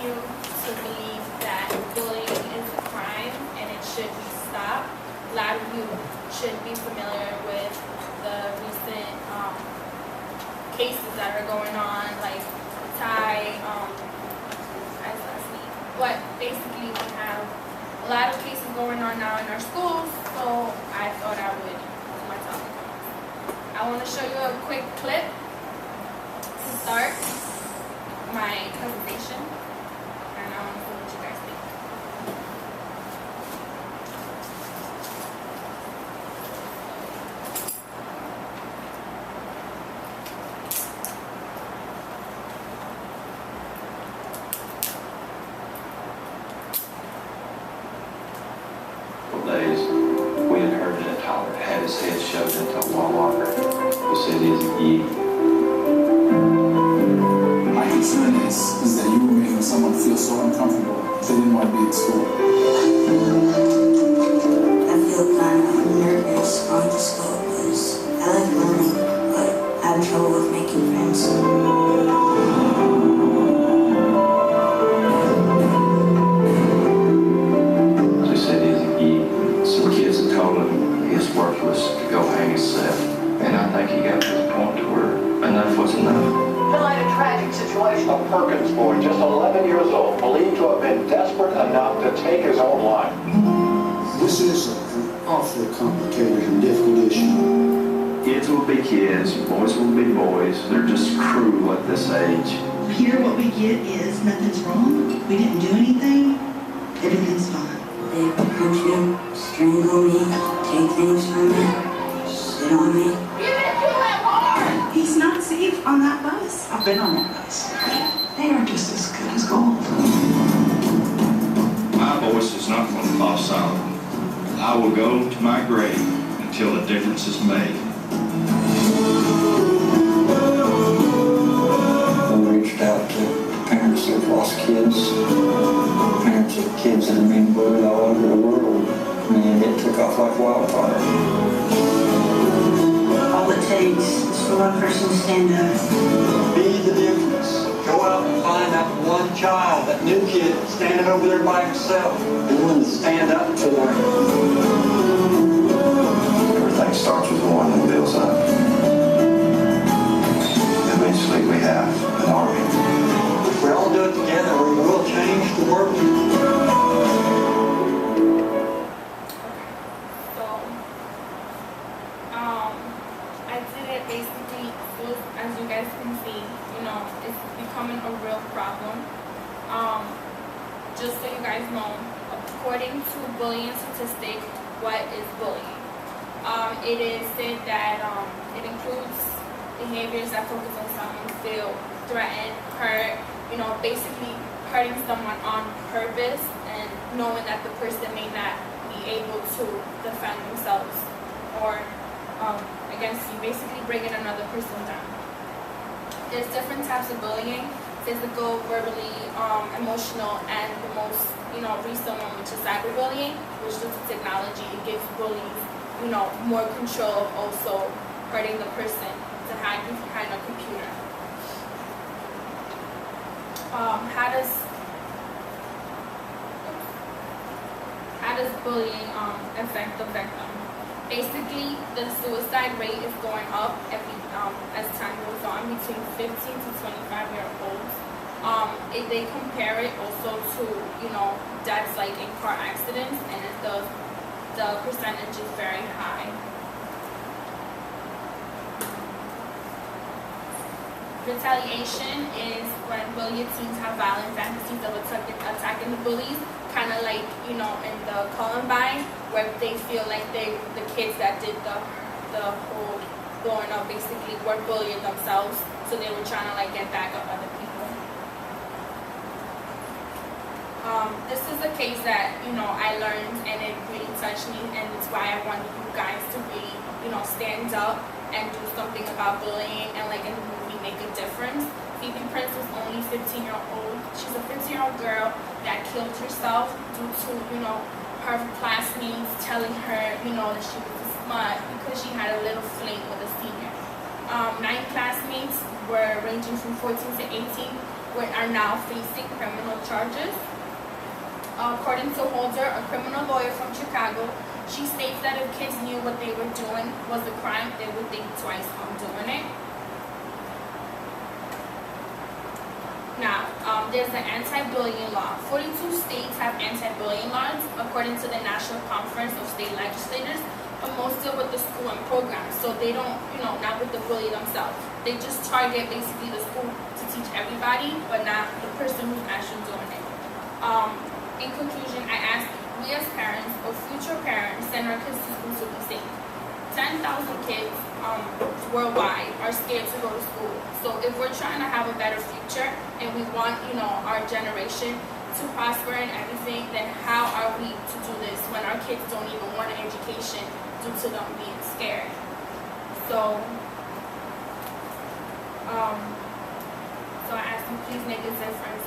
you to believe that bullying is a crime and it should be stopped. A lot of you should be familiar with the recent cases that are going on, like Thai, but basically we have a lot of cases going on now in our schools, so I thought I would do my topic. I want to show you a quick clip to start my presentation, and I want to see what you guys think. Days, we had heard that Tyler had his head shoved into a wall locker. We said he's a geek. My concern is that you were making someone feel so uncomfortable that they didn't want to be at school. I feel kind of nervous going to school because I like learning, but I have trouble with making friends. And I think he got to the point to where enough was enough. Tonight, a tragic situation. A Perkins boy, just 11 years old, believed to have been desperate enough to take his own life. This is an awfully complicated and difficult issue. Kids will be kids, boys will be boys. They're just cruel at this age. Here what we get is nothing's wrong, we didn't do anything, everything's fine. They punch me, strangle me, take things from me. On me. He's not safe on that bus. I've been on that bus. They are just as good as gold. My voice is not going to fall silent. I will go to my grave until a difference is made. We reached out to parents that have lost kids, parents of kids that have been bullied all over the world, and it took off like wildfire. All it takes is for one person to stand up. Be the difference. Go out and find that one child, that new kid standing over there by himself, willing to stand up for him. Everything starts with one and builds up. Eventually we have an army. If we all do it together, we will change the world. As you guys can see, it's becoming a real problem. Just so you guys know, according to bullying statistics, what is bullying? It is said that it includes behaviors that focus on someone feel threatened, hurt, basically hurting someone on purpose and knowing that the person may not be able to defend themselves or against you, basically bringing another person down. There's different types of bullying: physical, verbally, emotional, and the most, recent one, which is cyberbullying, which due to technology, it gives bullies, more control of also hurting the person to hide behind a computer. How does bullying affect the victim? Basically, the suicide rate is going up as time goes on between 15 to 25-year-olds. They compare it also to, deaths like in car accidents, and the percentage is very high. Retaliation is when bullied teens have violent fantasies of attacking the bullies, kind of like, in the Columbine, where they feel like the kids that did the whole blowing up basically were bullying themselves, so they were trying to get back at other people. This is a case that, I learned, and it really touched me, and it's why I want you guys to really, stand up and do something about bullying, and in the movie, make a difference. Phoebe Prince is only 15-year-old. She's a 15-year-old girl that killed herself due to, her classmates telling her, that she was a smut because she had a little fling with a senior. 9 classmates were ranging from 14 to 18. are now facing criminal charges. According to Holder, a criminal lawyer from Chicago, she states that if kids knew what they were doing was a crime, they would think twice on doing it. Now, there's the anti-bullying law. 42 states have anti-bullying laws, according to the National Conference of State Legislators, but most deal with the school and programs, so they don't, not with the bully themselves. They just target basically the school to teach everybody, but not the person who's actually doing it. In conclusion, I ask, we as parents or future parents send our kids to school to be safe. 10,000 kids worldwide are scared to go to school. So if we're trying to have a better future and we want, our generation to prosper and everything, then how are we to do this when our kids don't even want an education due to them being scared? So I ask you, please make a difference